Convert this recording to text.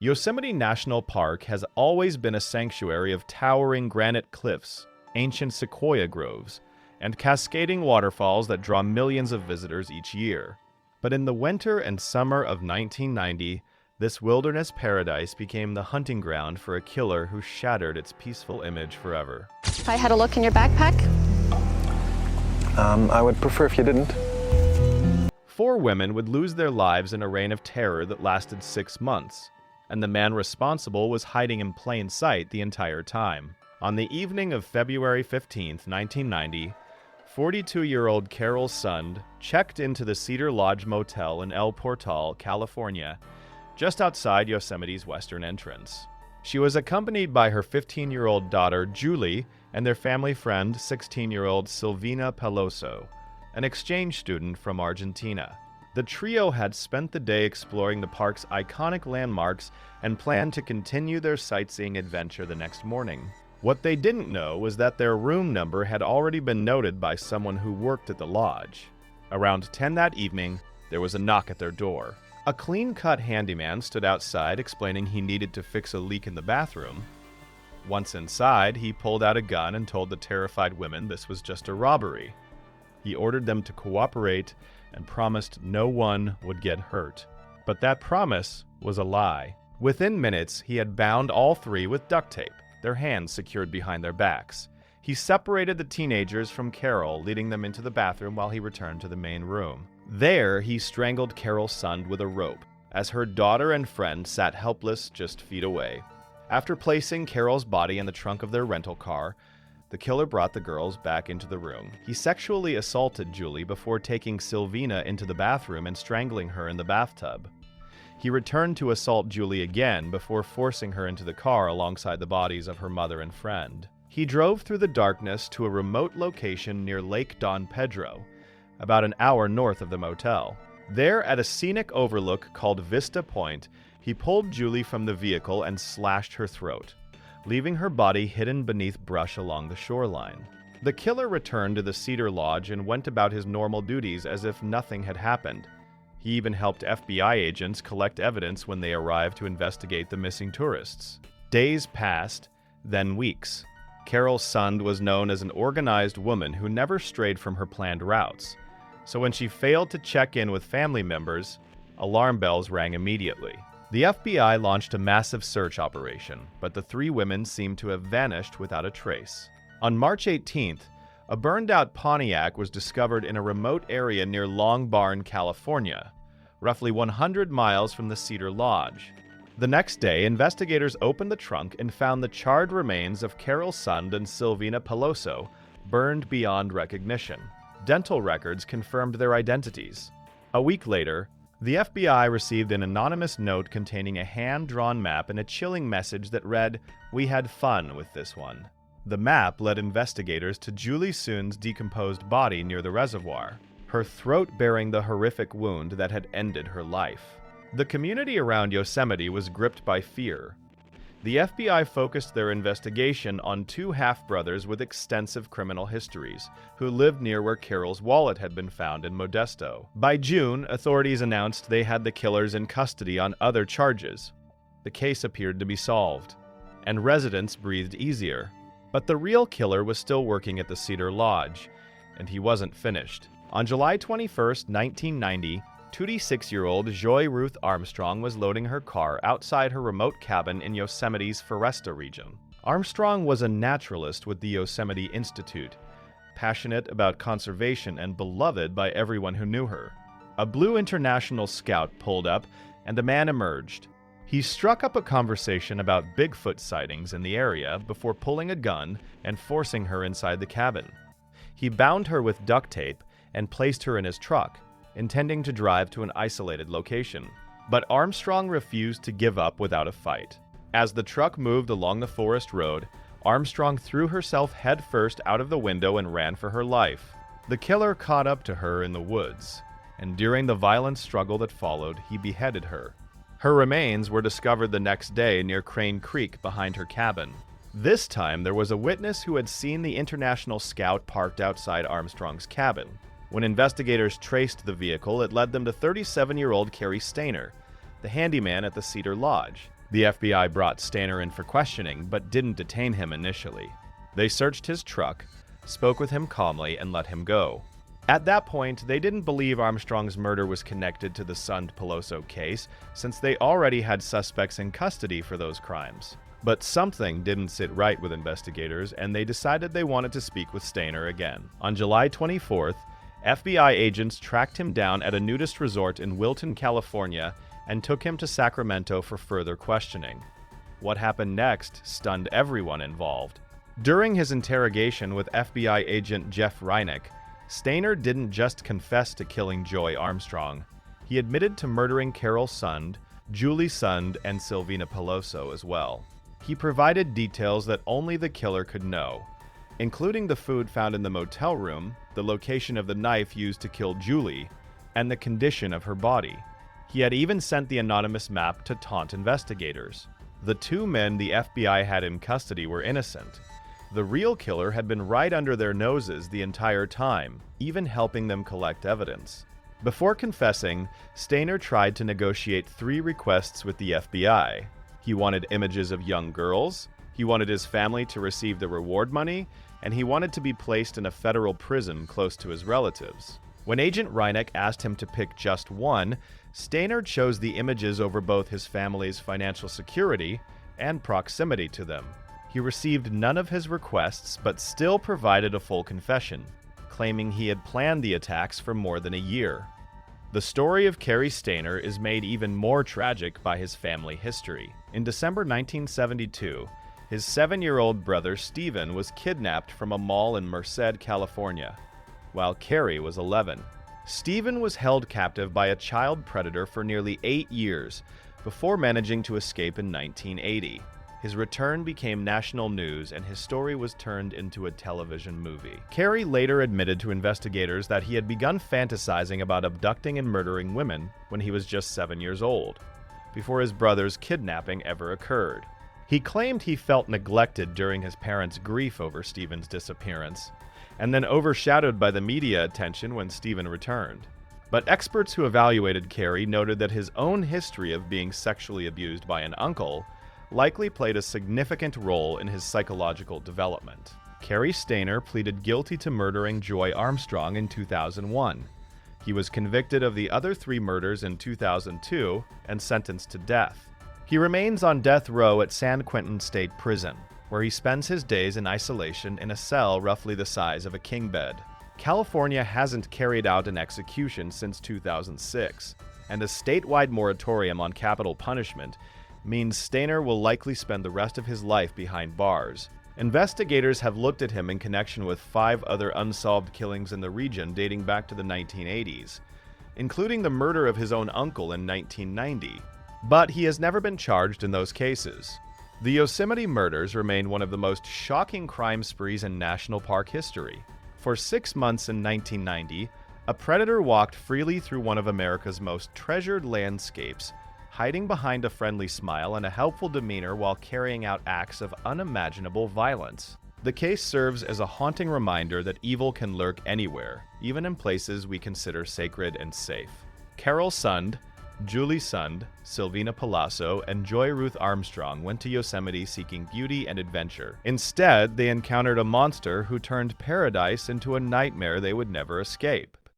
Yosemite National Park has always been a sanctuary of towering granite cliffs, ancient sequoia groves, and cascading waterfalls that draw millions of visitors each year. But in the winter and summer of 1990, this wilderness paradise became the hunting ground for a killer who shattered its peaceful image forever. If I had a look in your backpack? I would prefer if you didn't. 4 women would lose their lives in a reign of terror that lasted 6 months, and the man responsible was hiding in plain sight the entire time. On the evening of February 15, 1990, 42-year-old Carol Sund checked into the Cedar Lodge Motel in El Portal, California, just outside Yosemite's western entrance. She was accompanied by her 15-year-old daughter, Julie, and their family friend, 16-year-old Silvina Peloso, an exchange student from Argentina. The trio had spent the day exploring the park's iconic landmarks and planned to continue their sightseeing adventure the next morning. What they didn't know was that their room number had already been noted by someone who worked at the lodge. Around 10 that evening, there was a knock at their door. A clean-cut handyman stood outside explaining he needed to fix a leak in the bathroom. Once inside, he pulled out a gun and told the terrified women this was just a robbery. He ordered them to cooperate and promised no one would get hurt. But that promise was a lie. Within minutes, he had bound all 3 with duct tape, their hands secured behind their backs. He separated the teenagers from Carol, leading them into the bathroom while he returned to the main room. There, he strangled Carol Sund with a rope, as her daughter and friend sat helpless just feet away. After placing Carol's body in the trunk of their rental car, the killer brought the girls back into the room. He sexually assaulted Julie before taking Silvina into the bathroom and strangling her in the bathtub. He returned to assault Julie again before forcing her into the car alongside the bodies of her mother and friend. He drove through the darkness to a remote location near Lake Don Pedro, about an hour north of the motel. There, at a scenic overlook called Vista Point, he pulled Julie from the vehicle and slashed her throat, leaving her body hidden beneath brush along the shoreline. The killer returned to the Cedar Lodge and went about his normal duties as if nothing had happened. He even helped FBI agents collect evidence when they arrived to investigate the missing tourists. Days passed, then weeks. Carol Sund was known as an organized woman who never strayed from her planned routes. So when she failed to check in with family members, alarm bells rang immediately. The FBI launched a massive search operation, but the 3 women seemed to have vanished without a trace. On March 18th, a burned-out Pontiac was discovered in a remote area near Long Barn, California, roughly 100 miles from the Cedar Lodge. The next day, investigators opened the trunk and found the charred remains of Carol Sund and Silvina Peloso, burned beyond recognition. Dental records confirmed their identities. A week later, the FBI received an anonymous note containing a hand-drawn map and a chilling message that read, "We had fun with this one." The map led investigators to Julie Sund's decomposed body near the reservoir, her throat bearing the horrific wound that had ended her life. The community around Yosemite was gripped by fear. The FBI focused their investigation on 2 half-brothers with extensive criminal histories, who lived near where Carol's wallet had been found in Modesto. By June, authorities announced they had the killers in custody on other charges. The case appeared to be solved, and residents breathed easier. But the real killer was still working at the Cedar Lodge, and he wasn't finished. On July 21, 1990, 26-year-old Joy Ruth Armstrong was loading her car outside her remote cabin in Yosemite's Foresta region. Armstrong was a naturalist with the Yosemite Institute, passionate about conservation and beloved by everyone who knew her. A blue International Scout pulled up, and a man emerged. He struck up a conversation about Bigfoot sightings in the area before pulling a gun and forcing her inside the cabin. He bound her with duct tape and placed her in his truck, intending to drive to an isolated location. But Armstrong refused to give up without a fight. As the truck moved along the forest road, Armstrong threw herself headfirst out of the window and ran for her life. The killer caught up to her in the woods, and during the violent struggle that followed, he beheaded her. Her remains were discovered the next day near Crane Creek behind her cabin. This time, there was a witness who had seen the International Scout parked outside Armstrong's cabin. When investigators traced the vehicle, it led them to 37-year-old Carrie Stainer, the handyman at the Cedar Lodge. The FBI brought Stainer in for questioning, but didn't detain him initially. They searched his truck, spoke with him calmly, and let him go. At that point, they didn't believe Armstrong's murder was connected to the Sund-Peloso case, since they already had suspects in custody for those crimes. But something didn't sit right with investigators, and they decided they wanted to speak with Stainer again. On July 24th, FBI agents tracked him down at a nudist resort in Wilton, California, and took him to Sacramento for further questioning. What happened next stunned everyone involved. During his interrogation with FBI agent Jeff Reineck, Stainer didn't just confess to killing Joy Armstrong. He admitted to murdering Carol Sund, Julie Sund, and Silvina Peloso as well. He provided details that only the killer could know, including the food found in the motel room, the location of the knife used to kill Julie, and the condition of her body. He had even sent the anonymous map to taunt investigators. The two men the FBI had in custody were innocent. The real killer had been right under their noses the entire time, even helping them collect evidence. Before confessing, Stainer tried to negotiate 3 requests with the FBI. He wanted images of young girls, he wanted his family to receive the reward money, and he wanted to be placed in a federal prison close to his relatives. When Agent Reineck asked him to pick just one, Stainer chose the images over both his family's financial security and proximity to them. He received none of his requests, but still provided a full confession, claiming he had planned the attacks for more than a year. The story of Cary Stainer is made even more tragic by his family history. In December 1972, his 7-year-old brother Stephen was kidnapped from a mall in Merced, California, while Cary was 11. Stephen was held captive by a child predator for nearly 8 years before managing to escape in 1980. His return became national news, and his story was turned into a television movie. Cary later admitted to investigators that he had begun fantasizing about abducting and murdering women when he was just 7 years old, before his brother's kidnapping ever occurred. He claimed he felt neglected during his parents' grief over Stephen's disappearance, and then overshadowed by the media attention when Stephen returned. But experts who evaluated Cary noted that his own history of being sexually abused by an uncle likely played a significant role in his psychological development. Cary Stainer pleaded guilty to murdering Joy Armstrong in 2001. He was convicted of the other 3 murders in 2002 and sentenced to death. He remains on death row at San Quentin State Prison, where he spends his days in isolation in a cell roughly the size of a king bed. California hasn't carried out an execution since 2006, and a statewide moratorium on capital punishment means Stainer will likely spend the rest of his life behind bars. Investigators have looked at him in connection with 5 other unsolved killings in the region dating back to the 1980s, including the murder of his own uncle in 1990. But he has never been charged in those cases. The Yosemite murders remain one of the most shocking crime sprees in national park history. For 6 months in 1990, a predator walked freely through one of America's most treasured landscapes, hiding behind a friendly smile and a helpful demeanor while carrying out acts of unimaginable violence. The case serves as a haunting reminder that evil can lurk anywhere, even in places we consider sacred and safe. Carol Sund, Julie Sund, Silvina Peloso, and Joy Ruth Armstrong went to Yosemite seeking beauty and adventure. Instead, they encountered a monster who turned paradise into a nightmare they would never escape.